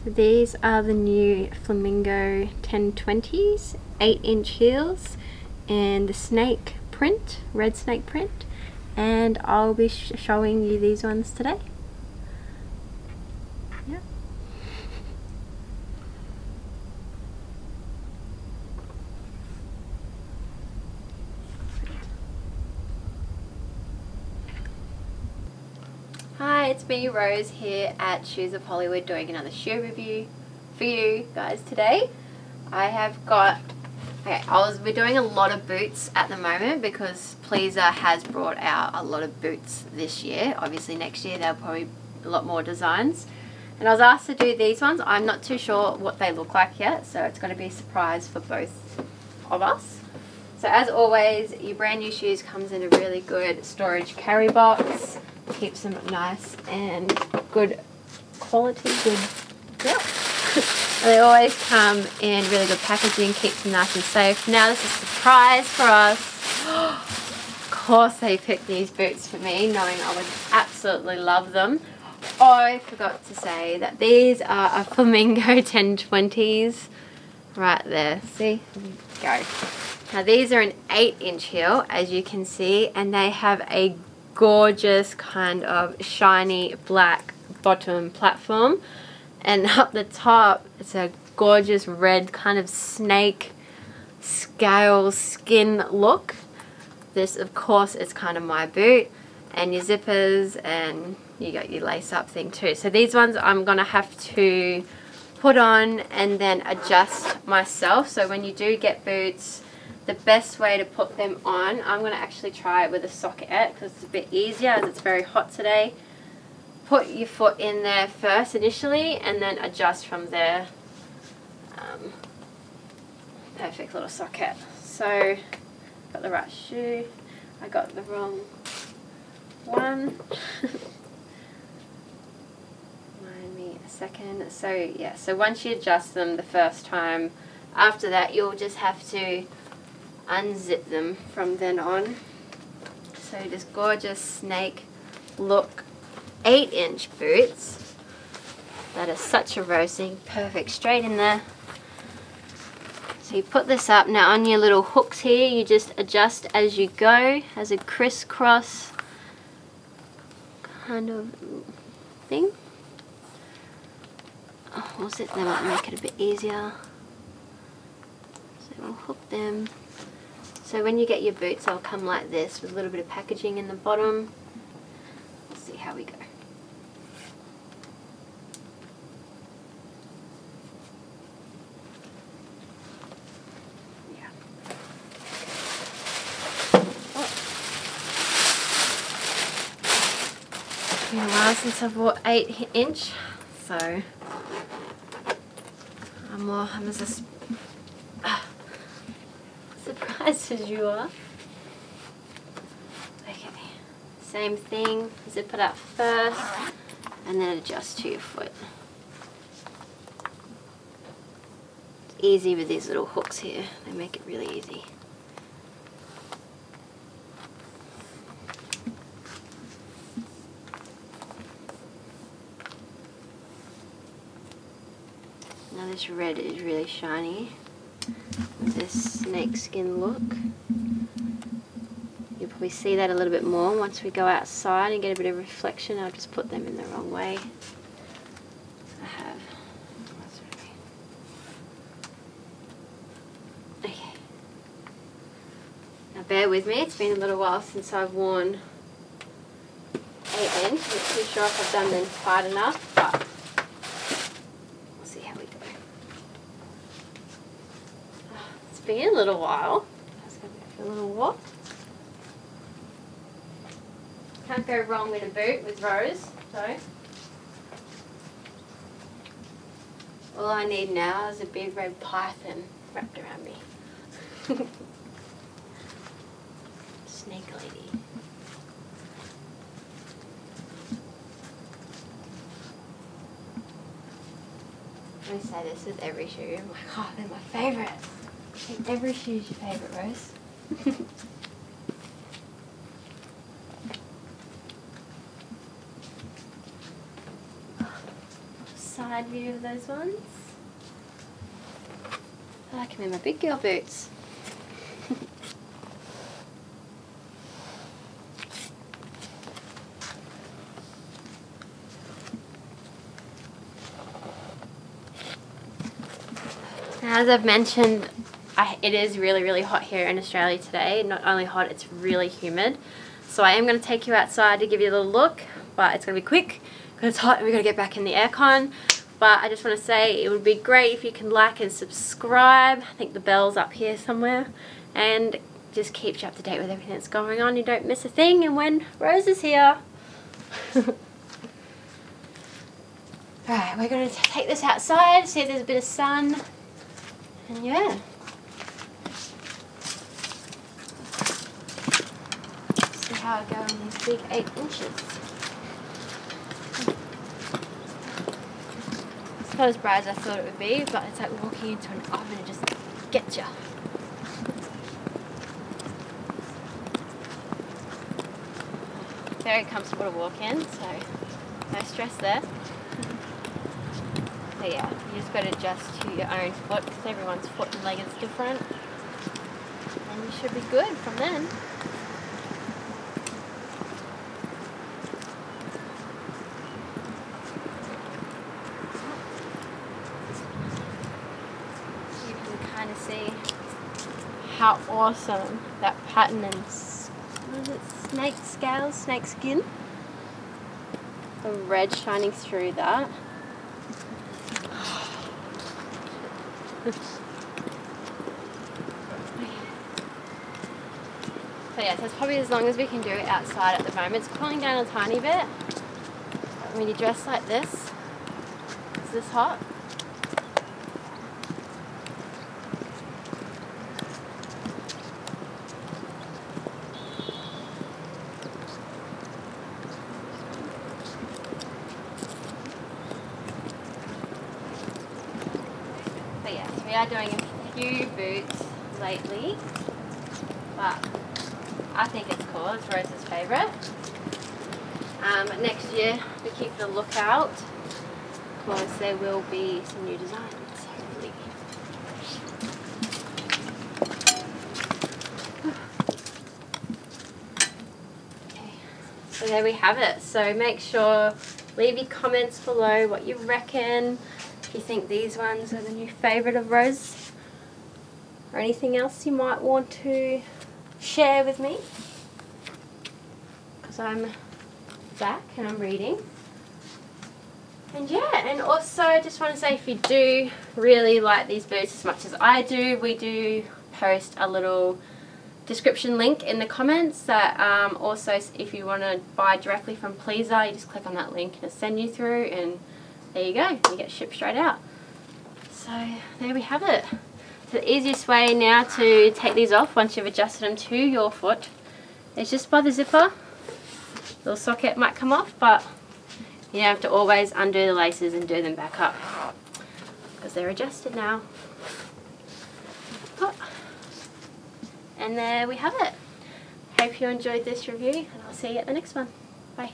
So these are the new Flamingo 1020s, 8-inch heels, and the snake print, red snake print, and I'll be showing you these ones today. Yep. Hi, it's me, Rose, here at Shoes of Hollywood, doing another shoe review for you guys today. I have got, we're doing a lot of boots at the moment because Pleaser has brought out a lot of boots this year. Obviously next year there'll probably be a lot more designs. And I was asked to do these ones. I'm not too sure what they look like yet, so it's going to be a surprise for both of us. So as always, your brand new shoes comes in a really good storage carry box. Keeps them nice and good quality, yeah. And they always come in really good packaging, keeps them nice and safe. Now this is a surprise for us. Of course they picked these boots for me, knowing I would absolutely love them. I forgot to say that these are a Flamingo 1020s. Right there, see? Go. Now these are an 8-inch heel, as you can see, and they have a gorgeous kind of shiny black bottom platform, and up the top it's a gorgeous red kind of snake scale skin look. This of course is kind of my boot, and your zippers, and you got your lace up thing too. So these ones I'm gonna have to put on and then adjust myself. So when you do get boots, the best way to put them on, I'm going to actually try it with a socket because it's a bit easier as it's very hot today. Put your foot in there first initially and then adjust from there. Perfect little socket. So, got the right shoe. I got the wrong one. Mind me a second. So yeah, so once you adjust them the first time, after that you'll just have to unzip them from then on. So this gorgeous snake look 8-inch boots that are such a Rose thing, perfect straight in there. So you put this up, now on your little hooks here you just adjust as you go as a crisscross kind of thing. Oh, we'll zip them up and make it a bit easier. So we'll hook them. So when you get your boots, they'll come like this with a little bit of packaging in the bottom. Let's see how we go. Yeah. Oh. It's been a while since I've bought 8-inch, so I'm as surprised as you are. Okay, same thing, zip it up first and then adjust to your foot. It's easy with these little hooks here, they make it really easy. Now this red is really shiny with this snake skin look. You'll probably see that a little bit more once we go outside and get a bit of reflection. I'll just put them in the wrong way. I have. Okay. Now bear with me, it's been a little while since I've worn 8-inch. I'm not too sure if I've done them tight enough, but we'll see how we go. It's been a little while. Let's go for a little walk. Can't go wrong with a boot with Rose, so all I need now is a big red python wrapped around me. Snake lady. I say this with every shoe. I'm like, oh, they're my favourite. I think every shoe's your favourite, Rose. side view of those ones. I like them in my big girl boots. Now, as I've mentioned, it is really hot here in Australia today. Not only hot, it's really humid. So I am going to take you outside to give you a little look, but it's going to be quick because it's hot and we're going to get back in the aircon. But I just want to say it would be great if you can like and subscribe. I think the bell's up here somewhere. And just keeps you up to date with everything that's going on. You don't miss a thing. And when Rose is here. Alright, we're going to take this outside, see if there's a bit of sun. And yeah. See how I go in these big 8 inches. It's not as bright as I thought it would be, but it's like walking into an oven and just gets you. Very comfortable to walk in, so no stress there. So yeah, you just got to adjust to your own foot because everyone's foot and leg is different. And you should be good from then. You can kind of see how awesome that pattern and what is it, snake skin. The red shining through that. So yeah, so it's probably as long as we can do it outside at the moment. It's cooling down a tiny bit. But when you dress like this, is this hot? So yeah, we are doing a few boots lately, but I think it's cool. It's Rose's favourite. Next year, we keep the lookout because there will be some new designs, hopefully. Okay, so there we have it. So make sure, leave your comments below what you reckon. If you think these ones are the new favourite of Rose, or anything else you might want to share with me, because I'm back and I'm reading. And yeah, and also I just want to say, if you do really like these boots as much as I do, we do post a little description link in the comments that also, if you want to buy directly from Pleaser, you just click on that link and it'll send you through, and there you go, you get shipped straight out. So there we have it. The easiest way now to take these off once you've adjusted them to your foot is just by the zipper. The little socket might come off, but you don't have to always undo the laces and do them back up because they're adjusted now. Oh. And there we have it. Hope you enjoyed this review, and I'll see you at the next one. Bye.